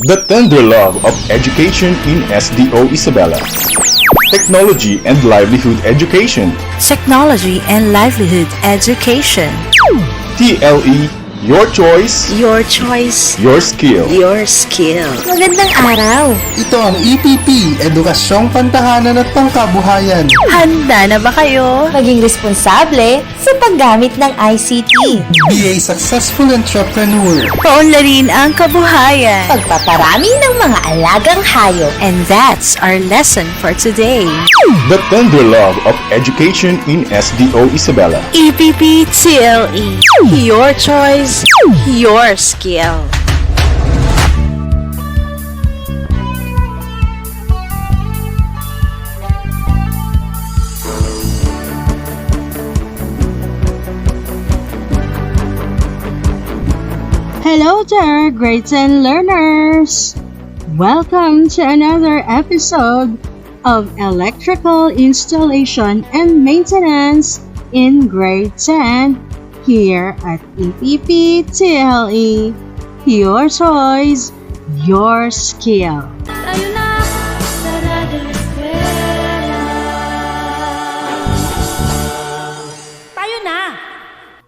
The tender love of education in SDO Isabela. Technology and livelihood education. Technology and livelihood education. TLE, your choice, Your choice, your skill. your skill. Magandang araw! Ito ang EPP, Edukasyong Pantahanan at Pangkabuhayan. Handa na ba kayo? Maging responsable sa paggamit ng ICT. Be a successful entrepreneur. Paunlarin ang kabuhayan. Pagpaparami ng mga alagang hayop. And that's our lesson for today. The tender love of education in SDO Isabela. EPP TLE. Your choice, your skill. Hello there, grade 10 learners! Welcome to another episode of Electrical Installation and Maintenance in grade 10 here at EPP TLE. Your choice, your skill. Tayo na sa Radyo Eskwela. Tayo na!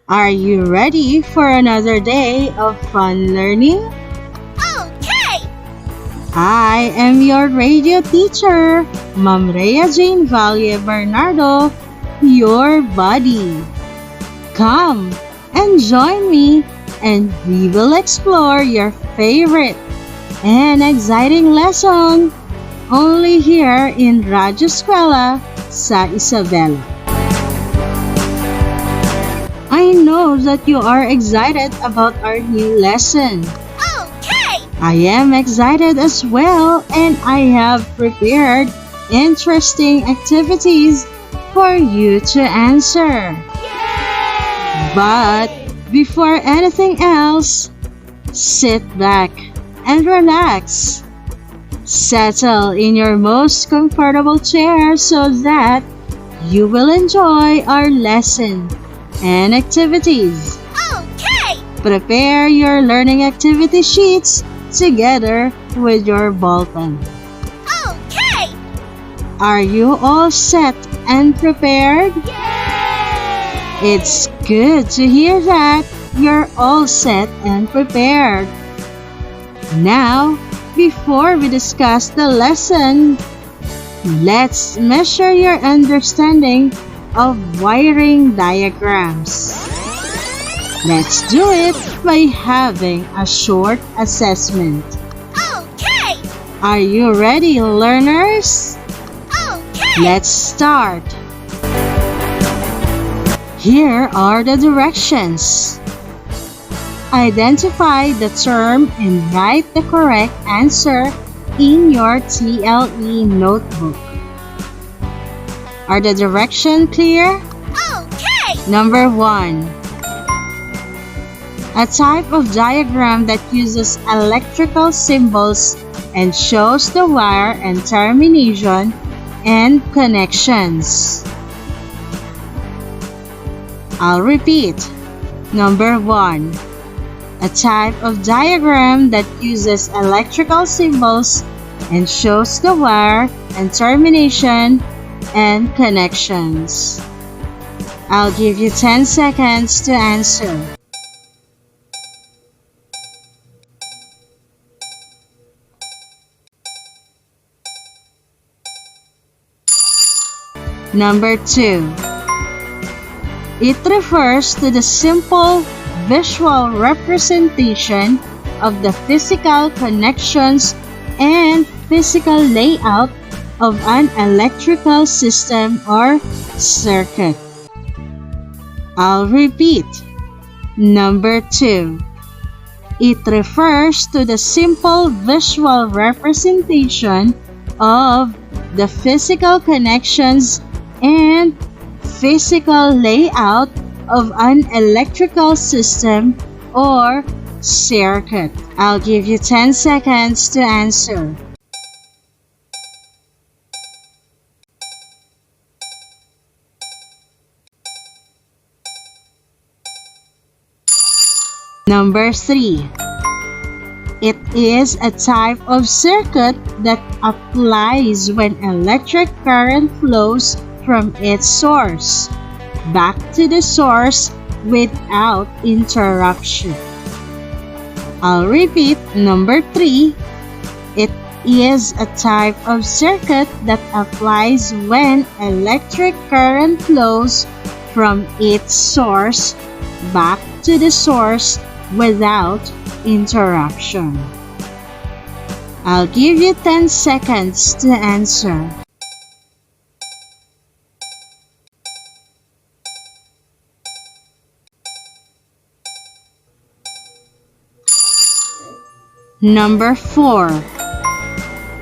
Are you ready for another day of fun learning? Okay! I am your radio teacher, Ma'am Rhea Jane Valle Bernardo, your buddy. Come and join me and we will explore your favorite and exciting lesson only here in Radyo Eskwela sa Isabela. I know that you are excited about our new lesson. Okay! I am excited as well, and I have prepared interesting activities for you to answer. But before anything else, sit back and relax. Settle in your most comfortable chair so that you will enjoy our lesson and activities. Okay! Prepare your learning activity sheets together with your ball pen. Okay! Are you all set and prepared? Yay! It's good to hear that you're all set and prepared. Now, before we discuss the lesson, let's measure your understanding of wiring diagrams. Let's do it by having a short assessment. Okay! Are you ready, learners? Okay! Let's start. Here are the directions. Identify the term and write the correct answer in your TLE notebook. Are the directions clear? Okay! Number 1. A type of diagram that uses electrical symbols and shows the wire and termination and connections. I'll repeat. Number 1. A type of diagram that uses electrical symbols and shows the wire and termination and connections. I'll give you 10 seconds to answer. Number 2. It refers to the simple visual representation of the physical connections and physical layout of an electrical system or circuit. I'll repeat. Number 2. It refers to the simple visual representation of the physical connections and physical layout of an electrical system or circuit. I'll give you 10 seconds to answer. Number 3. It is a type of circuit that applies when electric current flows from its source back to the source without interruption. I'll repeat. Number 3. It is a type of circuit that applies when electric current flows from its source back to the source without interruption. I'll give you 10 seconds to answer. Number 4.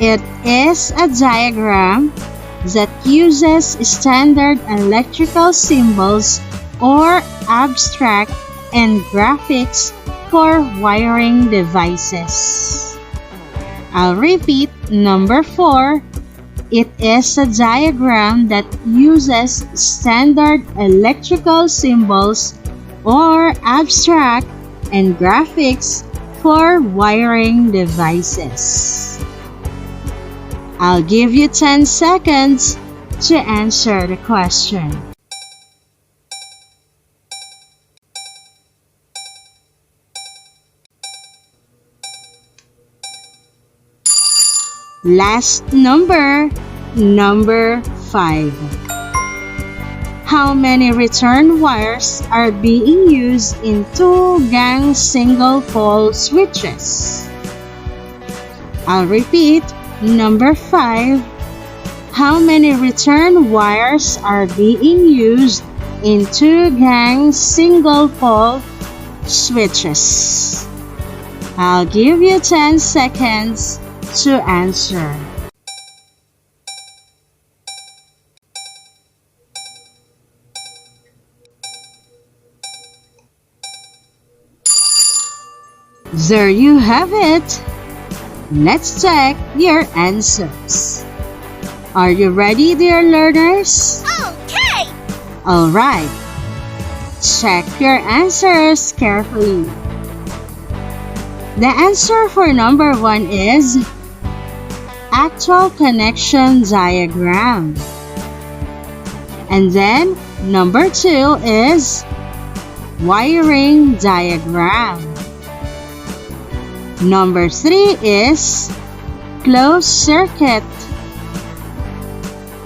It is a diagram that uses standard electrical symbols or abstract and graphics for wiring devices. I'll repeat. Number 4. It is a diagram that uses standard electrical symbols or abstract and graphics for wiring devices. I'll give you 10 seconds to answer the question. Last number, number 5. How many return wires are being used in 2-gang single-pole switches? I'll repeat. Number 5. How many return wires are being used in 2-gang single-pole switches? I'll give you 10 seconds to answer. There you have it. Let's check your answers. Are you ready, dear learners? Okay! Alright. Check your answers carefully. The answer for number 1 is actual connection diagram. And then number 2 is wiring diagram. Number 3 is closed circuit.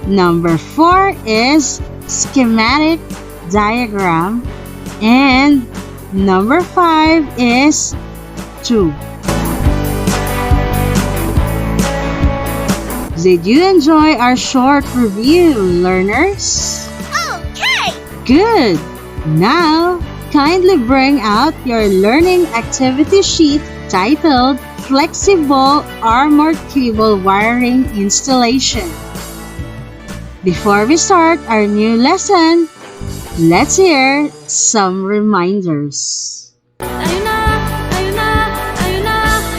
Number 4 is schematic diagram. And number 5 is tube. Did you enjoy our short review, learners? Okay! Good! Now, kindly bring out your learning activity sheet titled Flexible Armored Cable Wiring Installation. Before we start our new lesson, let's hear some reminders. Tayo na,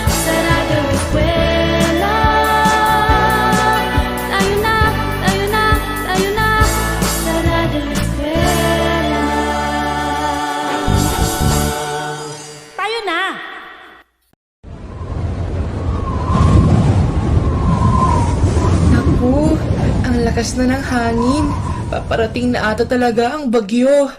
sa Radyo Eskwela. Tayo na, sa Radyo Eskwela. Tayo na! Naku, ang lakas na ng hangin. Paparating na ata talaga ang bagyo.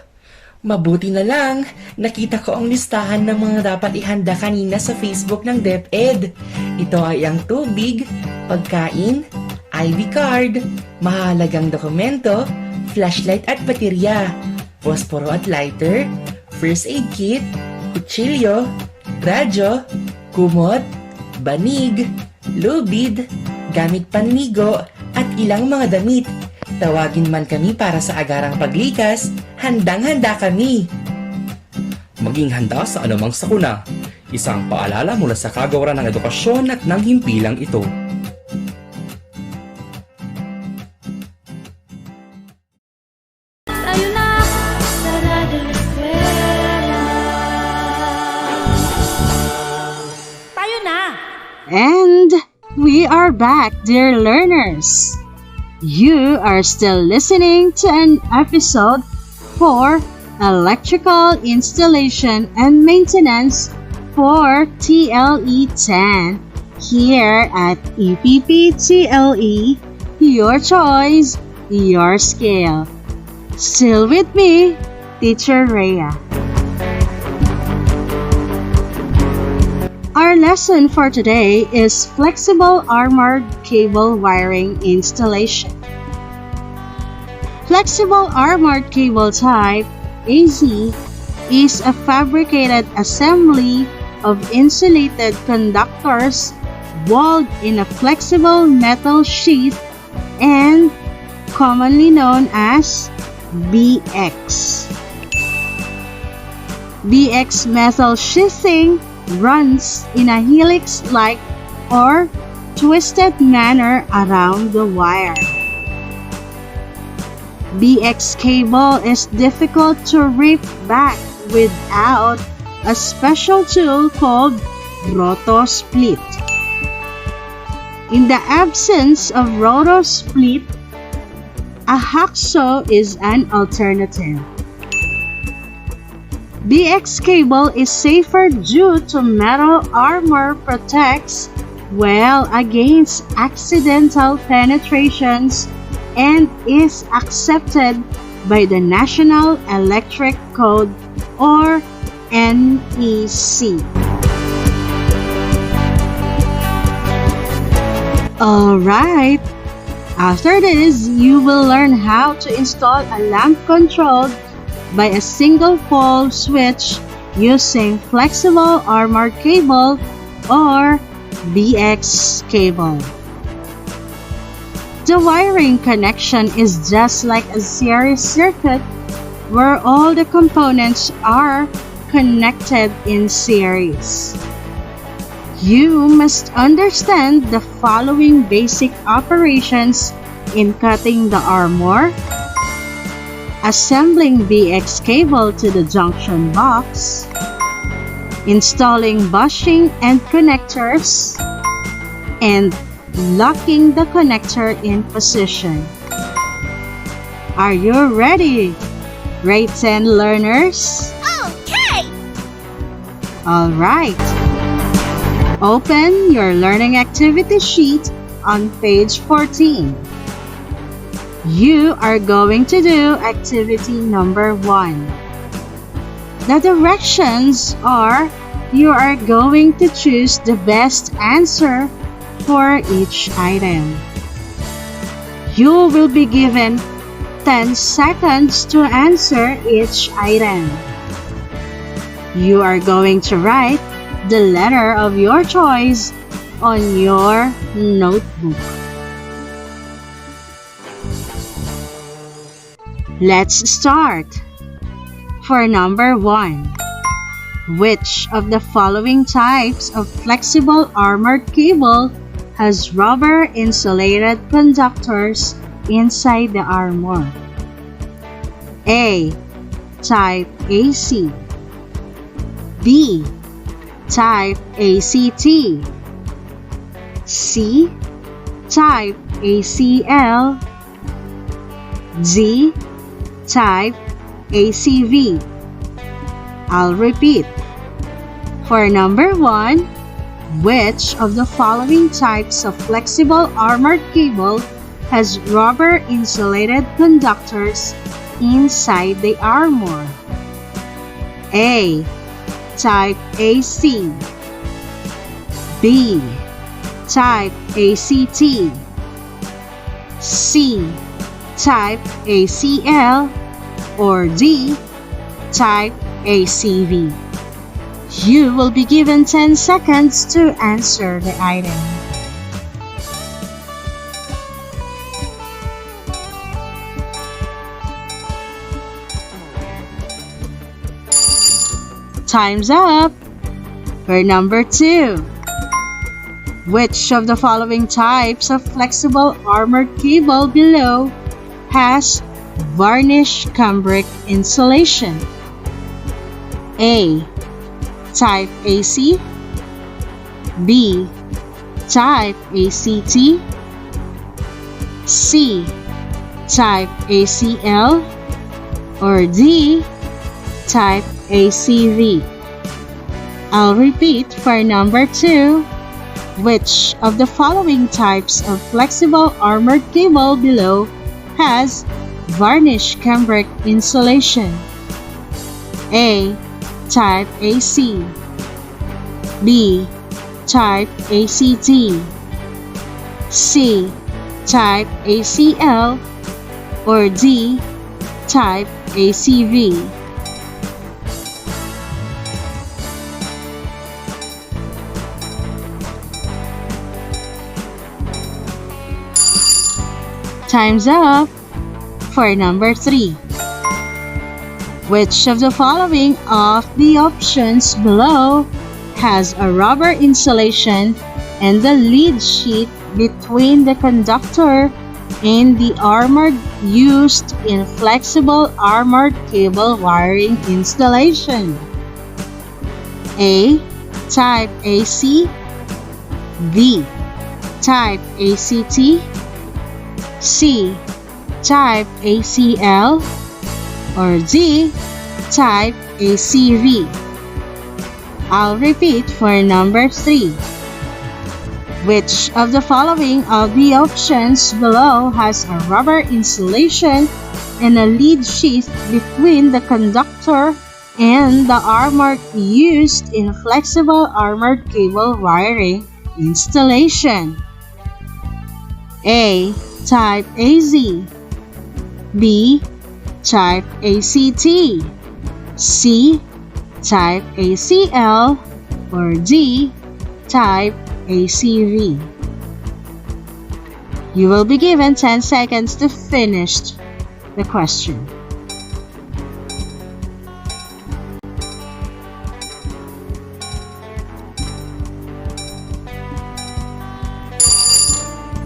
Mabuti na lang, nakita ko ang listahan ng mga dapat ihanda kanina sa Facebook ng DepEd. Ito ay ang tubig, pagkain, ID card, mahalagang dokumento, flashlight at baterya, posporo at lighter, first aid kit, kutsilyo, radyo, kumot, banig, lubid, gamit panligo, at ilang mga damit. Tawagin man kami para sa agarang paglikas, handang-handa kami. Maging handa sa anumang sakuna. Isang paalala mula sa kagawaran ng edukasyon at ng himpilang ito. Tayo na, sa Radyo Eskwela. Tayo na! And we are back, dear learners. You are still listening to an episode for Electrical Installation and Maintenance for TLE-10 here at EPP TLE, your choice, your scale. Still with me, Teacher Rhea. Our lesson for today is Flexible Armored Cable Wiring Installation. Flexible Armored Cable Type AZ is a fabricated assembly of insulated conductors walled in a flexible metal sheath and commonly known as BX. BX metal sheathing runs in a helix-like or twisted manner around the wire. BX cable is difficult to rip back without a special tool called roto split. In the absence of roto split, a hacksaw is an alternative. BX cable is safer due to metal armor protects well against accidental penetrations and is accepted by the National Electric Code or NEC. Alright, after this, you will learn how to install a lamp controlled by a single pole switch using flexible armored cable or BX cable. The wiring connection is just like a series circuit where all the components are connected in series. You must understand the following basic operations in cutting the armor, assembling BX cable to the junction box, installing bushing and connectors, and locking the connector in position. Are you ready, grade 10 learners? Okay! Alright. Open your learning activity sheet on page 14. You are going to do activity number 1. The directions are you are going to choose the best answer for each item. You will be given 10 seconds to answer each item. You are going to write the letter of your choice on your notebook. Let's start. For number 1, which of the following types of flexible armored cable has rubber insulated conductors inside the armor? A. Type AC. B. Type ACT. C. Type ACL. D. Type ACV. I'll repeat. For number 1, which of the following types of flexible armored cable has rubber insulated conductors inside the armor? A. Type AC. B. Type ACT. C. Type ACL. Or D. Type ACV. You will be given 10 seconds to answer the item. Time's up! For number 2, which of the following types of flexible armored cable below has varnish cambric insulation? A. Type AC. B. Type ACT. C. Type ACL. Or D. type ACV. I'll repeat for number 2. Which of the following types of flexible armored cable below has varnish cambric insulation? A. Type AC. B. Type ACT. C. Type ACL. Or D. Type ACV. Time's up. For number 3. Which of the following of the options below has a rubber insulation and the lead sheet between the conductor and the armor used in flexible armored cable wiring installation? A. Type AC. B. Type ACT. C. Type ACL. Or D. Type ACV. I'll repeat for number 3. Which of the following of the options below has a rubber insulation and a lead sheath between the conductor and the armor used in flexible armored cable wiring installation? A. Type AZ. B. Type ACT. C. Type ACL. Or D. Type ACV. You will be given 10 seconds to finish the question.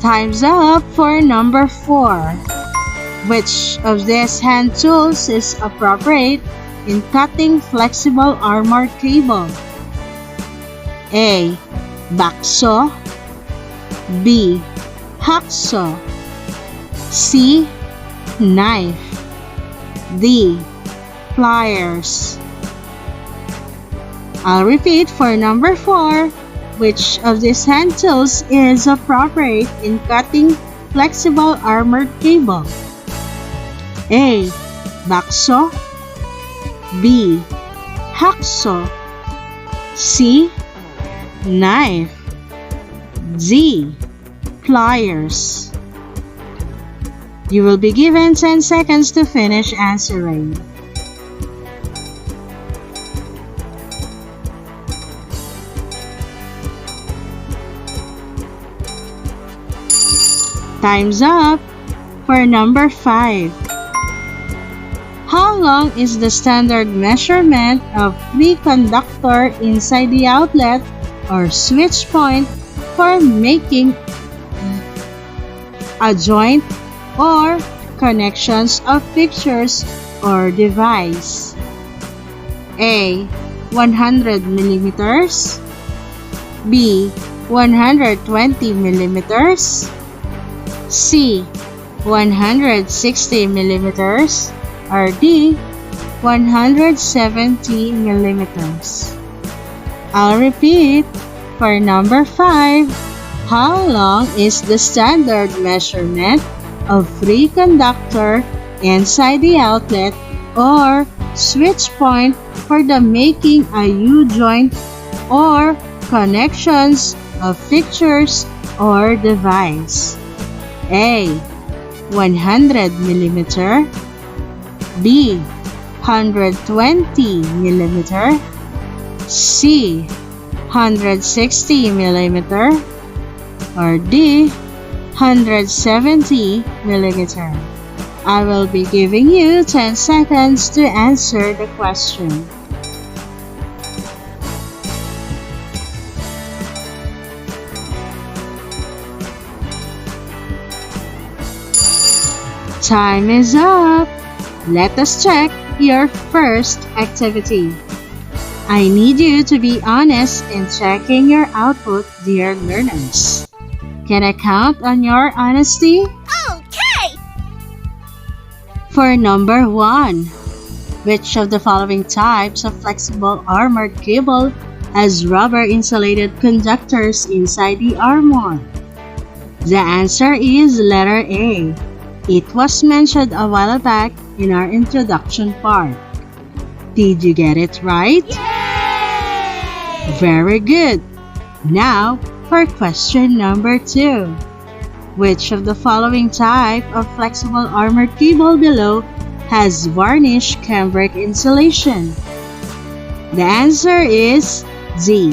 Time's up for number 4. Which of these hand tools is appropriate in cutting flexible armored cable? A. Backsaw. B. Hacksaw. C. Knife. D. Pliers. I'll repeat for number 4. Which of these hand tools is appropriate in cutting flexible armored cable? A. Backsaw. B. Hacksaw. C. Knife. D. Pliers. You will be given 10 seconds to finish answering. Time's up for number 5. How long is the standard measurement of free conductor inside the outlet or switch point for making a joint or connections of fixtures or device? A. 100 millimeters. B. 120 millimeters. C. 160 millimeters. Or D. 170 millimeters. I'll repeat for number 5. How long is the standard measurement of free conductor inside the outlet or switch point for the making a U-joint or connections of fixtures or device? A. 100 millimeter. B. 120 millimeter. C. 160 millimeter. Or D. 170 millimeter. I will be giving you 10 seconds to answer the question. Time is up! Let us check your first activity. I need you to be honest in checking your output, dear learners. Can I count on your honesty? Okay! For number 1, Which of the following types of flexible armored cable has rubber-insulated conductors inside the armor? The answer is letter A. It was mentioned a while back in our introduction part. Did you get it right? Very good. Now, for question number 2. Which of the following type of flexible armored cable below has varnish cambric insulation? The answer is D.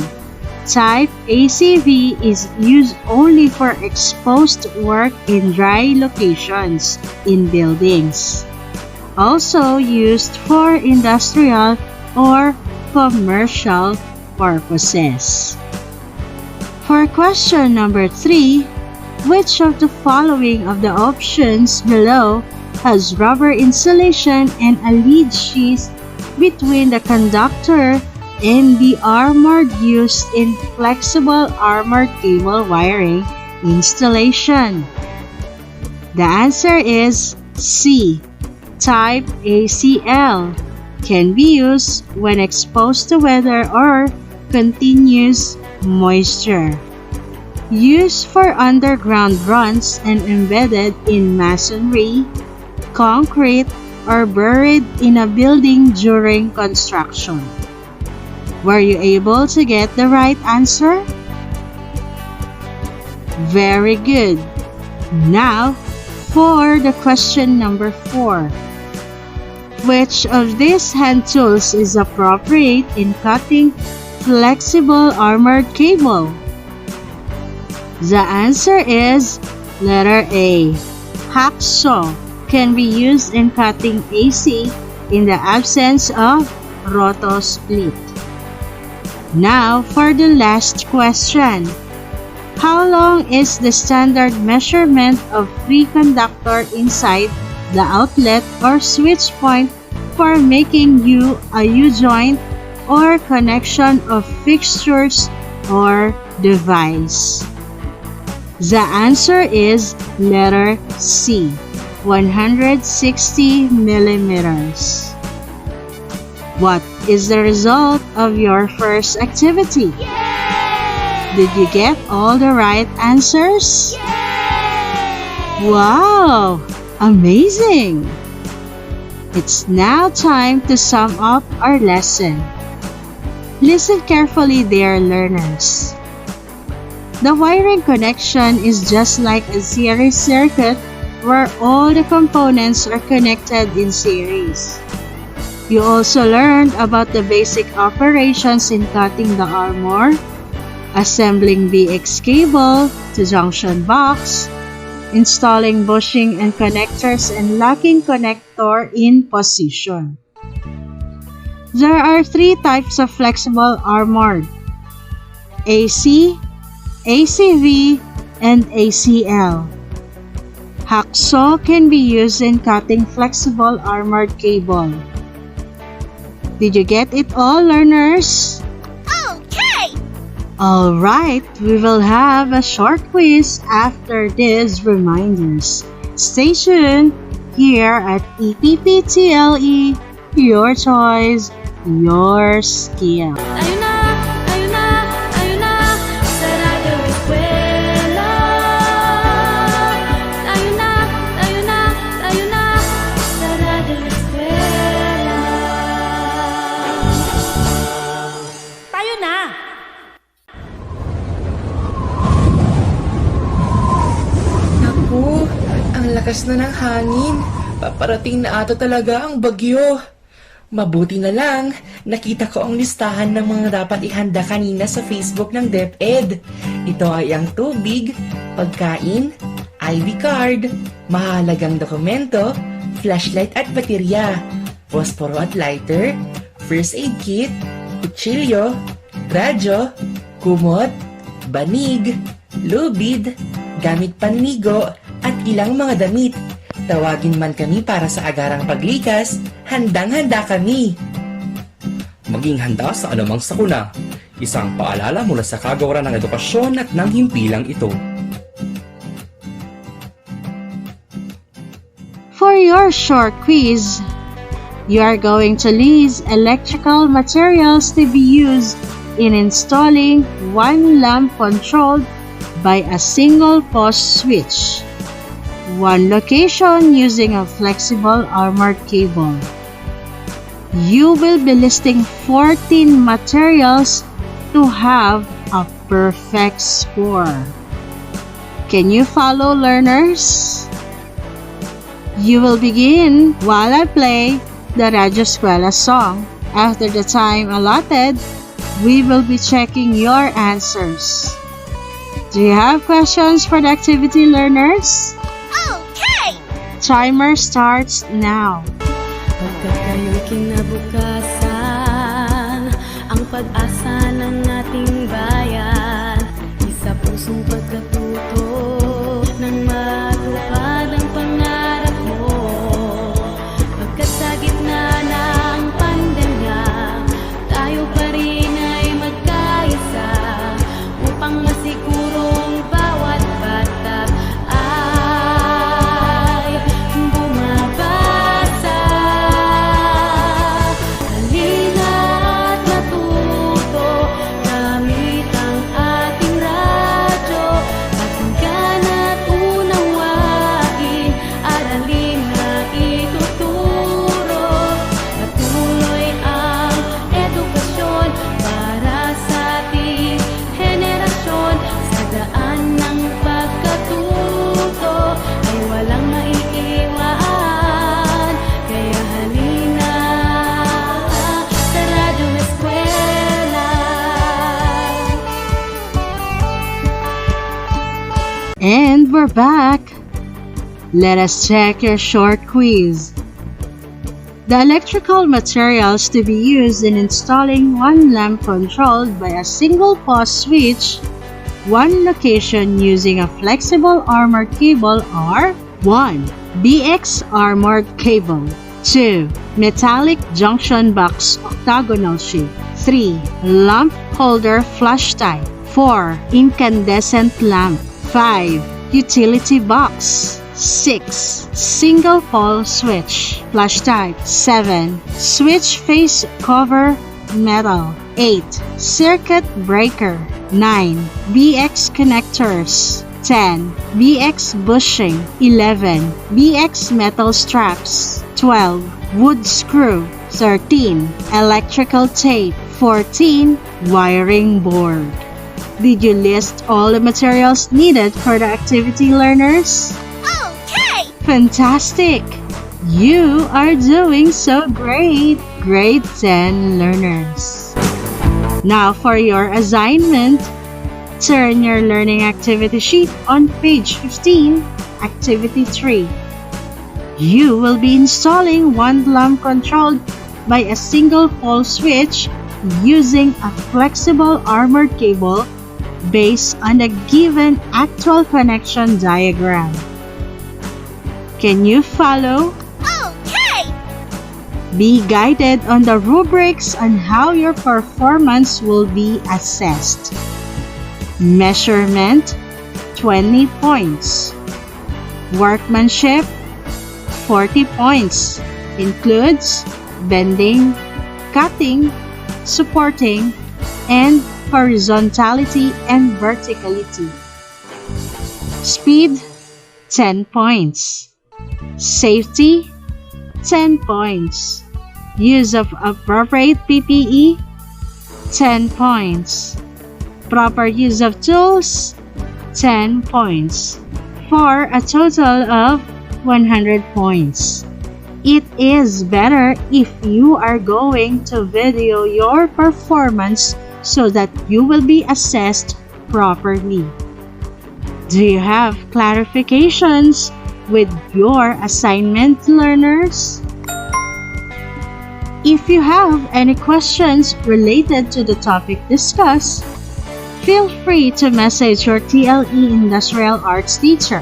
Type ACV is used only for exposed work in dry locations in buildings. Also used for industrial or commercial purposes. For question number 3, which of the following of the options below has rubber insulation and a lead sheath between the conductor and the armor used in flexible armored cable wiring installation? The answer is C. Type ACL can be used when exposed to weather or continuous moisture. Used for underground runs and embedded in masonry, concrete, or buried in a building during construction. Were you able to get the right answer? Very good. Now, for the question number 4. Which of these hand tools is appropriate in cutting flexible armored cable? The answer is letter A. Hacksaw can be used in cutting AC in the absence of roto split. Now for the last question. How long is the standard measurement of free conductor inside the outlet or switch point for making a U-joint or connection of fixtures or device? The answer is letter C, 160 millimeters. What is the result of your first activity? Did you get all the right answers? Wow! Amazing! It's now time to sum up our lesson. Listen carefully, dear learners. The wiring connection is just like a series circuit where all the components are connected in series. You also learned about the basic operations in cutting the armor, assembling BX cable to junction box, installing bushing and connectors and locking connector in position. There are 3 types of flexible armor: AC, ACV, and ACL. Hacksaw can be used in cutting flexible armored cable. Did you get it all, learners? Okay! Alright, we will have a short quiz after these reminders. Stay tuned here at EPPTLE, your choice, your skill. Ayun na, ayun na, ayun na, sa Radyo Eskwela. Ayun na, ayun na, ayun na, sa Radyo Eskwela. Tayo na! Naku, ang lakas na ng hangin. Paparating na ata talaga ang bagyo. Mabuti na lang, nakita ko ang listahan ng mga dapat ihanda kanina sa Facebook ng DepEd. Ito ay ang tubig, pagkain, ID card, mahalagang dokumento, flashlight at baterya, posporo at lighter, first aid kit, kutsilyo, radyo, kumot, banig, lubid, gamit panligo, at ilang mga damit. Tawagin man kami para sa agarang paglikas, handang-handa kami. Maging handa sa anumang sakuna. Isang paalala mula sa kagawaran ng edukasyon at ng himpilang ito. For your short quiz, You are going to list electrical materials to be used in installing one lamp controlled by a single post switch, one location using a flexible armored cable. You will be listing 14 materials to have a perfect score. Can you follow, learners? You will begin while I play the Radyo Eskwela song. After the time allotted, we will be checking your answers. Do you have questions for the activity, learners? Okay! Timer starts now. Pagkat kayo'y kinabukasan, ang pag-asa ng ating bayan, isa pusong pagkatuto ng matupad ang pangarap mo. Pagkat sa gitna ng pandemya, tayo pa rin ay magkaisa upang masigurong bawat bata ay bumabasa. Halina't matuto gamit ang ating radyo, pakinggan at unawain, aralin na ituturo. Patuloy ang edukasyon para sa ating henerasyon. Sa daan ng pagkatuto ay walang maiiwan. Kaya halina sa Radyo Eskwela. And we're back. Let us check your short quiz. The electrical materials to be used in installing one lamp controlled by a single post switch, one location using a flexible armored cable are 1. BX armored cable, 2. Metallic junction box octagonal shape, 3. Lamp holder flash type, 4. Incandescent lamp, 5. Utility box, 6. Single pole switch, flash type, 7. Switch face cover metal, 8. Circuit breaker, 9. BX connectors, 10. BX bushing, 11. BX metal straps, 12. Wood screw, 13. Electrical tape, 14. Wiring board. Did you list all the materials needed for the activity, learners? Okay! Fantastic! You are doing so great, grade 10 learners. Now for your assignment, turn your learning activity sheet on page 15, activity 3. You will be installing one lamp controlled by a single pole switch using a flexible armored cable based on the given actual connection diagram. Can you follow? Okay! Be guided on the rubrics on how your performance will be assessed. Measurement, 20 points. Workmanship, 40 points. Includes bending, cutting, supporting, and horizontality and verticality. Speed, 10 points. Safety, 10 points. Use of appropriate PPE, 10 points. Proper use of tools, 10 points. For a total of 100 points. It is better if you are going to video your performance so that you will be assessed properly. Do you have clarifications with your assignment, learners? If you have any questions related to the topic discussed, feel free to message your TLE Industrial Arts teacher.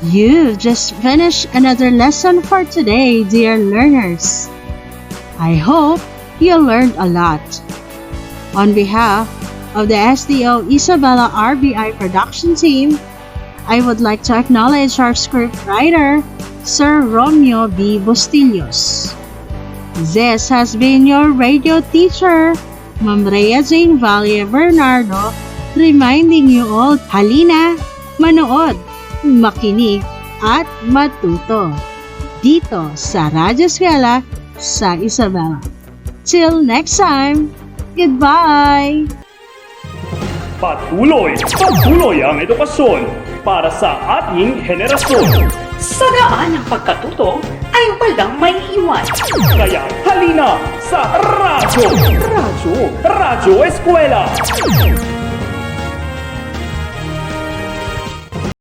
You've just finished another lesson for today, dear learners. I hope you learned a lot. On behalf of the SDO Isabela RBI production team, I would like to acknowledge our script writer, Sir Romeo B. Bustillos. This has been your radio teacher, Ma'am Rhea Jane Valle Bernardo, reminding you all, halina, manood, makinig, at matuto. Dito sa Radyo Eskwela sa Isabela. Till next time, goodbye! Patuloy ang edukasyon para sa ating henerasyon. Sa daan ng pagkatuto ay walang may iwan. Kaya halina sa Radyo Eskwela!